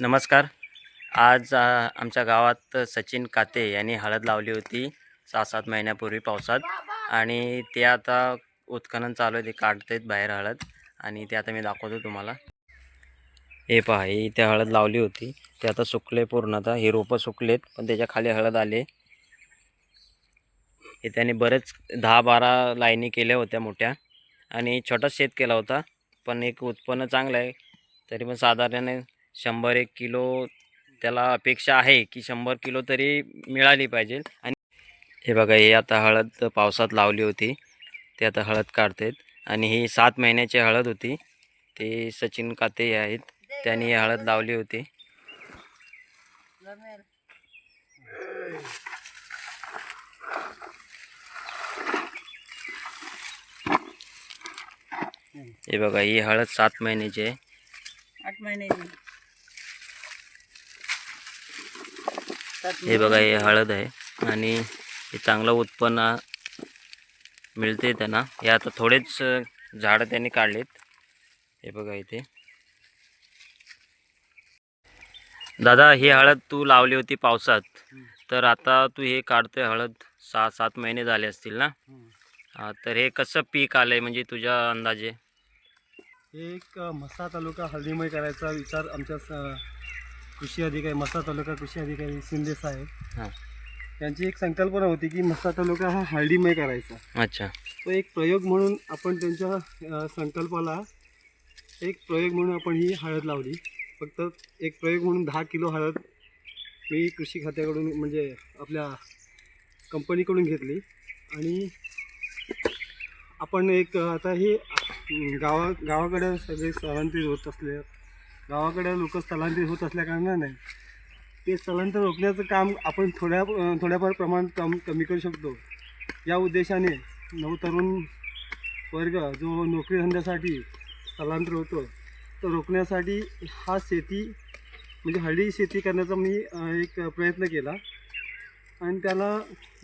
नमस्कार. आज आमच्या गावात सचिन काते यांनी हळद लावली होती 6-7 महिन्यापूर्वी पावसात आणि ते आता उत्खनन चालू आहे. ते काढतात बाहेर हळद आणि ते आता मी दाखवतो तुम्हाला. हे पहा, ही इथे हळद लावली होती, ते आता सुकले पूर्णतः. हे रोपं सुकलेत पण त्याच्या खाली हळद आले. हे त्यांनी बरेच 10-12 लाईनी केल्या होत्या मोठ्या आणि छोटा शेत केला होता, पण एक उत्पन्न चांगलं आहे. तरी पण साधारण 100-1 किलो त्याला अपेक्षा आहे की 100 किलो तरी मिळाली पाहिजे. आणि हे बघा, हे आता हळद पावसात लावली होती, ते आता हळद काढतात. आणि ही 7 महिन्याची हळद होती. ते सचिन काते आहेत, त्यांनी ही हळद लावली होती. हे बघा, ही हळद 7 महिन्याची आहे. 8 महिन्याची. हे बघा, हे हळद आहे आणि हे चांगलं उत्पन्न मिळते त्यांना. हे आता थोडेच झाडं त्यांनी काढलेत. हे बघा इथे. दादा, ही हळद तू लावली होती पावसात, तर आता तू हे काढतोय हळद 6-7 महिने झाले असतील ना? तर हे कसं पीक आलंय म्हणजे तुझ्या अंदाजे? एक म्हसा तालुका हळदीमय करायचा विचार आमच्या कृषी अधिकारी, म्हसा तालुका कृषी अधिकारी शिंदे साहेब, हां, त्यांची एक संकल्पना होती की म्हसा तालुका हा हळदीमय करायचा. अच्छा. तो एक प्रयोग म्हणून आपण त्यांच्या संकल्पाला एक प्रयोग म्हणून आपण ही हळद लावली. फक्त एक प्रयोग म्हणून 10 किलो हळद मी कृषी खात्याकडून म्हणजे आपल्या कंपनीकडून घेतली. आणि आपण एक आता ही गावाकडे सगळे स्थलांतरित होत असले, गावाकडे लोक स्थलांतरित होत असल्या कारणाने ते स्थलांतर रोखण्याचं काम आपण थोड्याफार प्रमाणात कमी करू शकतो. या उद्देशाने नवतरुण वर्ग जो नोकरी धंद्यासाठी स्थलांतर होतो तो रोखण्यासाठी हा शेती म्हणजे हळदी शेती करण्याचा मी एक प्रयत्न केला आणि त्याला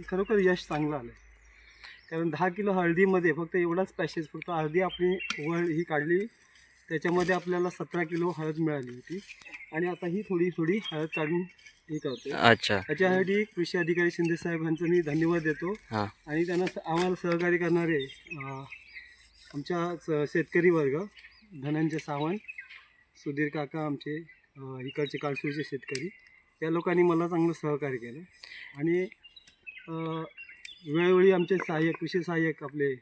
खरोखर यश चांगलं आलं. कारण 10 किलो हळदीमध्ये फक्त एवढाच पॅशेज, फक्त अर्धी आपली वळ ही काढली, त्याच्यामध्ये आपल्याला 17 किलो हळद मिळाली होती. आणि आता ही थोडी हळद काढून हे करतो. अच्छा. त्याच्यासाठी कृषी अधिकारी शिंदे साहेब यांचं मी धन्यवाद देतो. आणि त्यांना आम्हाला सहकार्य करणारे आमच्या शेतकरी वर्ग, धनंजय सावंत, सुधीर काका, आमचे इकडचे काळसूरचे शेतकरी, त्या लोकांनी मला चांगलं सहकार्य केलं. आणि वेळोवेळी आमचे सहाय्यक, कृषी सहाय्यक आपले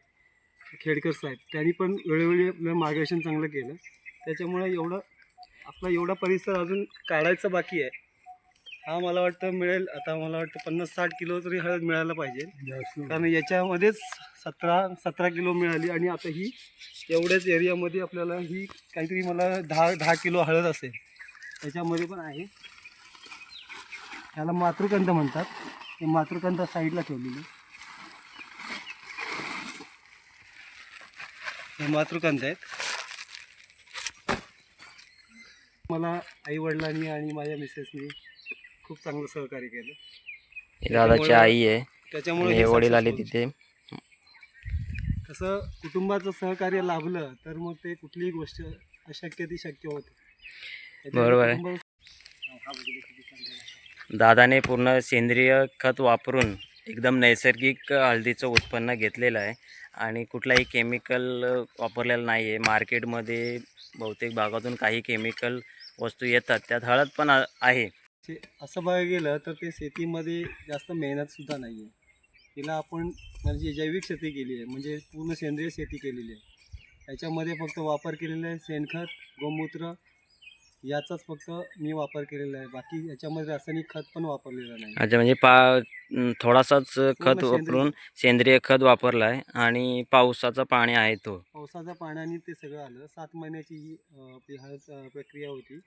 खेडकर साहेब, त्यांनी पण वेळोवेळी आपलं मार्गदर्शन चांगलं केलं. त्याच्यामुळे आपला एवढा परिसर अजून काढायचा बाकी आहे. हा मला वाटतं मिळेल. आता मला वाटतं 50-60 किलो तरी हळद मिळायला पाहिजे, कारण याच्यामध्येच 17 किलो मिळाली. आणि आता ही एवढ्याच एरियामध्ये आपल्याला ही काहीतरी मला 10 किलो हळद असेल. त्याच्यामध्ये पण आहे, त्याला मातृकंद म्हणतात. हे मातृकंद साईडला ठेवलेली, हे मातृकंद आहेत. मला आईवडिलांनी आणि माझ्या मिसेसनी खूप चांगलं सहकार्य केलं. ही दादाची आई आहे, त्याच्यामुळे हे वडील आले तिथे. कसं कुटुंबाचं सहकार्य लाभलं तर मग ते कुठलीही गोष्ट अशक्य ती शक्य होते. बरोबर आहे. दादाने पूर्ण सेंद्रिय खत वापरून एकदम नैसर्गिक हळदीचं उत्पन्न घेतलेलं आहे आणि कुठलाही केमिकल वापरलेलं नाही आहे. मार्केटमध्ये बहुतेक भागातून काही केमिकल वस्तू येतात, त्यात हळद पण आहे. असं बघायला गेलं तर ते शेतीमध्ये जास्त मेहनतसुद्धा नाही आहे. तिला आपण म्हणजे जैविक शेती केली आहे, म्हणजे पूर्ण सेंद्रिय शेती केलेली आहे. याच्यामध्ये फक्त वापर केलेला आहे शेणखत, गोमूत्र याचाच फक्त मी वापर केलेला आहे. बाकी याच्यामध्ये रासायनिक खत पण वापरलेलं नाही. अच्छा, म्हणजे थोडासाच खत वापरून सेंद्रिय खत वापरलं आहे आणि पावसाचं पाणी आहे, तो पावसाच्या पाण्याने ते सगळं आलं. 7 महिन्याची ही आपली हळद प्रक्रिया होती.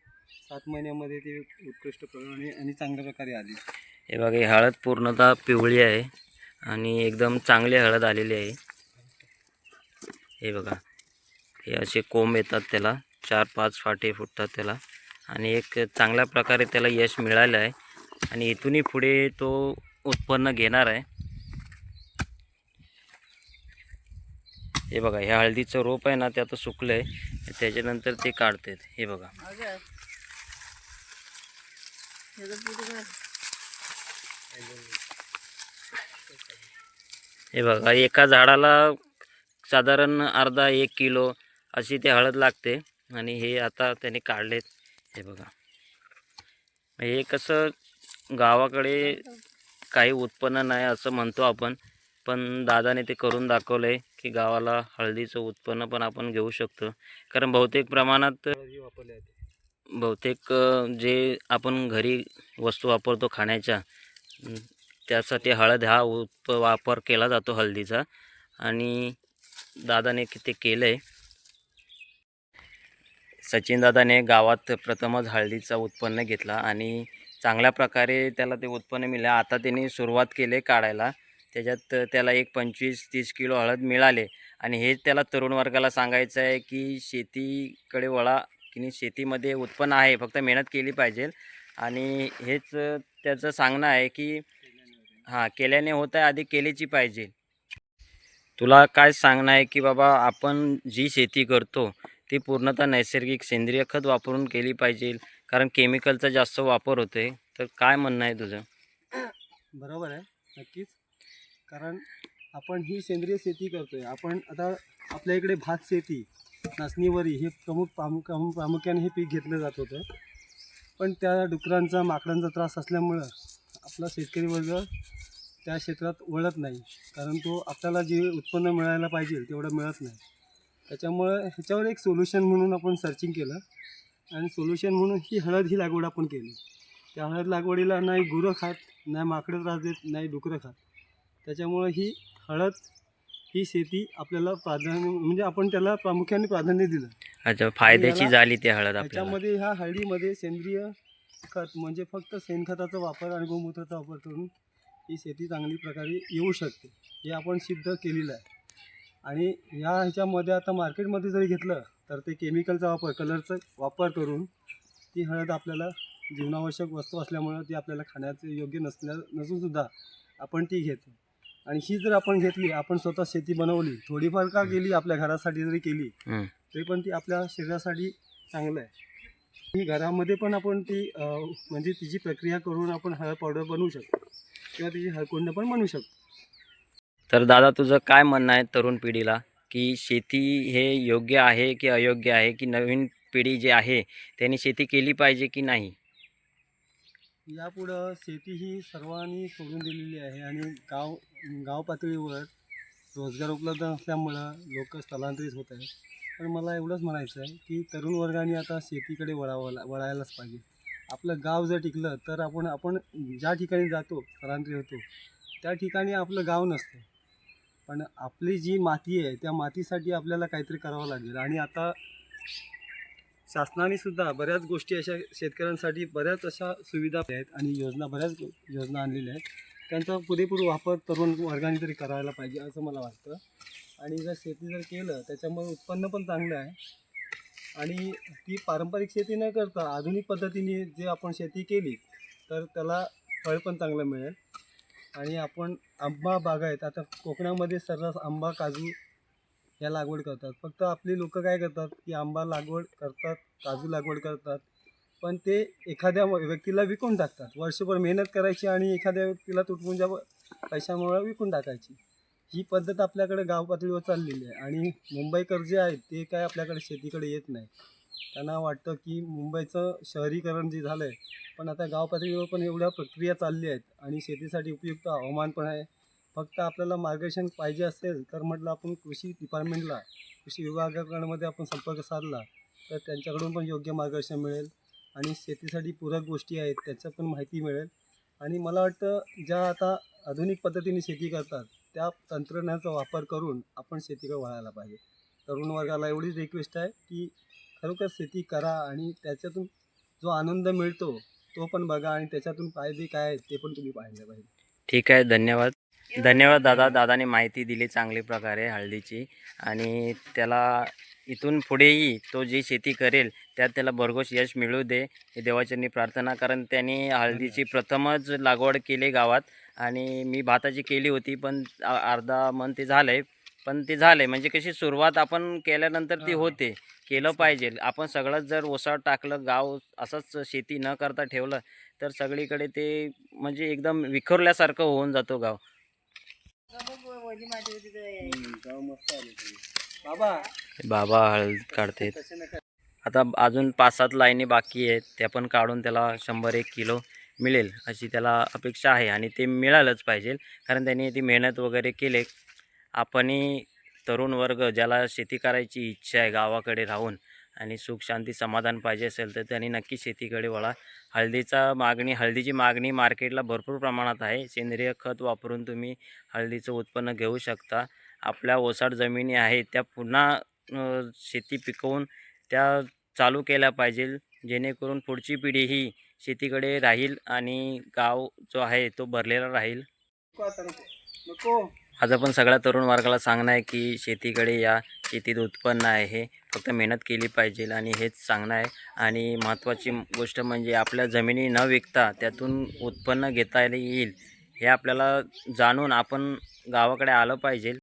7 महिन्यामध्ये ते उत्कृष्ट प्रमाणे आणि चांगल्या प्रकारे आली. हे बघा, ही हळद पूर्णतः पिवळी आहे आणि एकदम चांगली हळद आलेली आहे. हे बघा, हे असे कोंब येतात, त्याला 4-5 फाटे फुटतात त्याला, आणि एक चांगल्या प्रकारे त्याला यश मिळालं आहे आणि इथूनही पुढे तो उत्पन्न घेणार आहे. हे बघा, हे हळदीचं रोप आहे ना, ते आता सुकलं आहे, त्याच्यानंतर ते काढतात. हे बघा, हे बघा, एका झाडाला साधारण अर्धा 1 किलो अशी ते हळद लागते. आणि हे आता त्याने काढलेत. हे बघा, हे कसं गावाकडे काही उत्पन्न नाही असं म्हणतो आपण, पण दादाने ते करून दाखवलं आहे की गावाला हळदीचं उत्पन्न पण आपण घेऊ शकतो. कारण बहुतेक प्रमाणात वापरले आहेत. बहुतेक जे आपण घरी वस्तू वापरतो खाण्याच्या, त्यासाठी हळद हा वापर केला जातो हळदीचा. आणि दादाने ते केलं आहे. सचिन दादाने गावात प्रथमच हळदीचा उत्पन्न घेतला आणि चांगल्या प्रकारे त्याला ते उत्पन्न मिळालं. आता त्यांनी सुरुवात केली काढायला. त्याच्यात त्याला एक 25-30 किलो हळद मिळाले. आणि हेच त्याला तरुण वर्गाला सांगायचं आहे की शेतीकडे वळा, की शेतीमध्ये उत्पन्न आहे, फक्त मेहनत केली पाहिजे. आणि हेच त्याचं सांगणं आहे की केल्याने होत आहे, आधी केलीची पाहिजे. तुला काय सांगणं आहे की बाबा, आपण जी शेती करतो ती पूर्णतः नैसर्गिक सेंद्रिय खत वापरून केली पाहिजे, कारण केमिकलचा जास्त वापर होतोय. तर काय म्हणणं आहे तुझं? बरोबर आहे, नक्कीच. कारण आपण ही सेंद्रिय शेती करतोय. आपण आता आपल्या इकडे भात शेती, नाचणीवरी हे प्रामुख्याने हे पीक घेतलं जात होतं. पण त्या डुकरांचा, माकडांचा त्रास असल्यामुळं आपला शेतकरी वर्ग त्या क्षेत्रात वळत नाही. कारण तो आपल्याला जे उत्पन्न मिळायला पाहिजे तेवढं मिळत नाही. त्याच्यामुळं ह्याच्यावर एक सोल्युशन म्हणून आपण सर्चिंग केलं आणि सोल्युशन म्हणून ही हळद ही लागवड आपण केली. त्या हळद लागवडीला नाही गुरं खात, नाही माकडं त्रास देत, नाही डुकरं खात. त्याच्यामुळं ही हळद ही शेती आपल्याला प्राधान्य, म्हणजे आपण त्याला प्रामुख्याने प्राधान्य दिलं. अच्छा, फायद्याची झाली ती हळद आपल्याला. त्याच्यामध्ये ह्या हळदीमध्ये सेंद्रिय खत म्हणजे फक्त शेणखताचा वापर आणि गोमूत्राचा वापर करून ही शेती चांगली प्रकारे येऊ शकते, हे आपण सिद्ध केलेलं आहे. आणि ह्याच्यामध्ये आता मार्केटमध्ये जरी घेतलं तर ते केमिकलचा वापर, कलरचा वापर करून ती हळद आपल्याला जीवनावश्यक वस्तू असल्यामुळं ती आपल्याला खाण्याचं योग्य नसूनसुद्धा आपण ती घेतो. आणि ही जर आपण घेतली, आपण स्वतः शेती बनवली, थोडीफार का केली, आपल्या घरासाठी जरी केली तरी पण ती आपल्या शरीरासाठी चांगलं आहे. ही घरामध्ये पण आपण ती म्हणजे तिची प्रक्रिया करून आपण हळद पावडर बनवू शकतो किंवा तिची हळकुंड पण बनवू शकतो. तर दादा, तुझं काय म्हणणं आहे तरुण पिढीला, की शेती हे योग्य आहे की अयोग्य आहे, की नवीन पिढी जी आहे त्यांनी शेती केली पाहिजे की नाही? यापुढं शेती ही सर्वांनी सोडून दिलेली आहे आणि गाव पातळीवर रोजगार उपलब्ध नसल्यामुळं लोक स्थलांतरित होत आहेत. पण मला एवढंच म्हणायचं आहे की तरुण वर्गाने आता शेतीकडे वळायलाच पाहिजे. आपलं गाव जर टिकलं तर आपण ज्या ठिकाणी जातो, स्थलांतरित होतो, त्या ठिकाणी आपलं गाव नसतं. पण आपली जी माती आहे त्या मातीसाठी आपल्याला काहीतरी करावं लागेल. आणि आता शासनाने सुद्धा बऱ्याच गोष्टी अशा शेतकऱ्यांसाठी बऱ्याच अशा सुविधा आहेत आणि बऱ्याच योजना आणलेल्या आहेत. त्यांचा पुरेपूर वापर तरुण वर्गाने तरी करायला पाहिजे असं मला वाटतं. आणि जर शेती जर केलं त्याच्यामुळे उत्पन्न पण चांगलं आहे. आणि ती पारंपरिक शेती न करता आधुनिक पद्धतीने जे आपण शेती केली तर त्याला फळ पण चांगलं मिळेल. आणि आपण आंबा बागायत, आता कोकणामध्ये सर्रास आंबा, काजू या लागवड करतात. फक्त आपली लोक काय करतात की आंबा लागवड करतात, काजू लागवड करतात, पण ते एखाद्या व्यक्तीला विकून टाकतात. वर्षभर मेहनत करायची आणि एखाद्या व्यक्तीला तुटपुंजा पैशामुळे विकून टाकायची. ही पद्धत आपल्याकडे गाव पातळीवर चाललेली आहे. आणि मुंबईकर जे आहेत ते काय आपल्याकडे शेतीकडे येत नाही. त्यांना वाटतं की मुंबईचं शहरीकरण जे झालं आहे, पण आता गाव पातळीवर पण एवढ्या प्रक्रिया चालल्या आहेत आणि शेतीसाठी उपयुक्त हवामान पण आहे. फक्त आपल्याला मार्गदर्शन पाहिजे असेल तर म्हटलं आपण कृषी डिपार्टमेंटला, कृषी विभागाकडे आपण संपर्क साधला तर त्यांच्याकडून पण योग्य मार्गदर्शन मिळेल आणि शेतीसाठी पूरक गोष्टी आहेत त्याच्या पण माहिती मिळेल. आणि मला वाटतं ज्या आता आधुनिक पद्धतीने शेती करतात त्या तंत्रज्ञानाचा वापर करून आपण शेतीकडे वळायला पाहिजे. तरुण वर्गाला एवढीच रिक्वेस्ट आहे की खरोखर शेती करा आणि त्याच्यातून जो आनंद मिळतो तो पण बघा आणि त्याच्यातून फायदे काय आहेत ते पण तुम्ही पाहिले पाहिजे. ठीक आहे, धन्यवाद. धन्यवाद दादा. दादाने माहिती दिली चांगली प्रकारे हळदीची. आणि त्याला इथून पुढेही तो जी शेती करेल त्यात त्याला भरघोस यश मिळू दे, ही देवाचरणी प्रार्थना. कारण त्यांनी हळदीची प्रथमच लागवड केली गावात. आणि मी भाताची केली होती, पण अर्धा मन ते झालं आहे, पण ते झाले म्हणजे कशी सुरुवात आपण केल्यानंतर ती होते. केलं पाहिजे. आपण सगळंच जर ओसाड टाकलं, गाव असंच शेती न करता ठेवलं तर सगळीकडे ते म्हणजे एकदम विखुरल्यासारखं होऊन जातो गाव. गाव मस्त आले बाबा. बाबा हळद काढतात. तसे नका. आता अजून 5-7 लाईनी बाकी आहेत, त्या पण काढून त्याला 100-1 किलो मिळेल अशी त्याला अपेक्षा आहे आणि ते मिळालंच पाहिजे. कारण त्यांनी ती मेहनत वगैरे केले. आपणही तरुण वर्ग ज्याला शेती करायची इच्छा आहे गावाकडे राहून आणि सुख शांती समाधान पाहिजे असेल तर त्यांनी नक्की शेतीकडे वळा. हळदीची मागणी मार्केटला भरपूर प्रमाणात आहे. सेंद्रिय खत वापरून तुम्ही हळदीचं उत्पन्न घेऊ शकता. आपल्या ओसाड जमिनी आहेत त्या पुन्हा शेती पिकवून त्या चालू केल्या पाहिजे, जेणेकरून पुढची पिढी ही शेतीकडे राहील आणि गाव जो आहे तो भरलेला राहील. नको आता नको. नको. माझं पण सगळ्या तरुण वर्गाला सांगणं आहे की शेतीकडे या. शेतीत उत्पन्न आहे, हे फक्त मेहनत केली पाहिजे आणि हेच सांगणं आहे. आणि महत्त्वाची गोष्ट म्हणजे आपल्या जमिनी न विकता त्यातून उत्पन्न घेता येईल हे आपल्याला जाणून आपण गावाकडे आलं पाहिजे.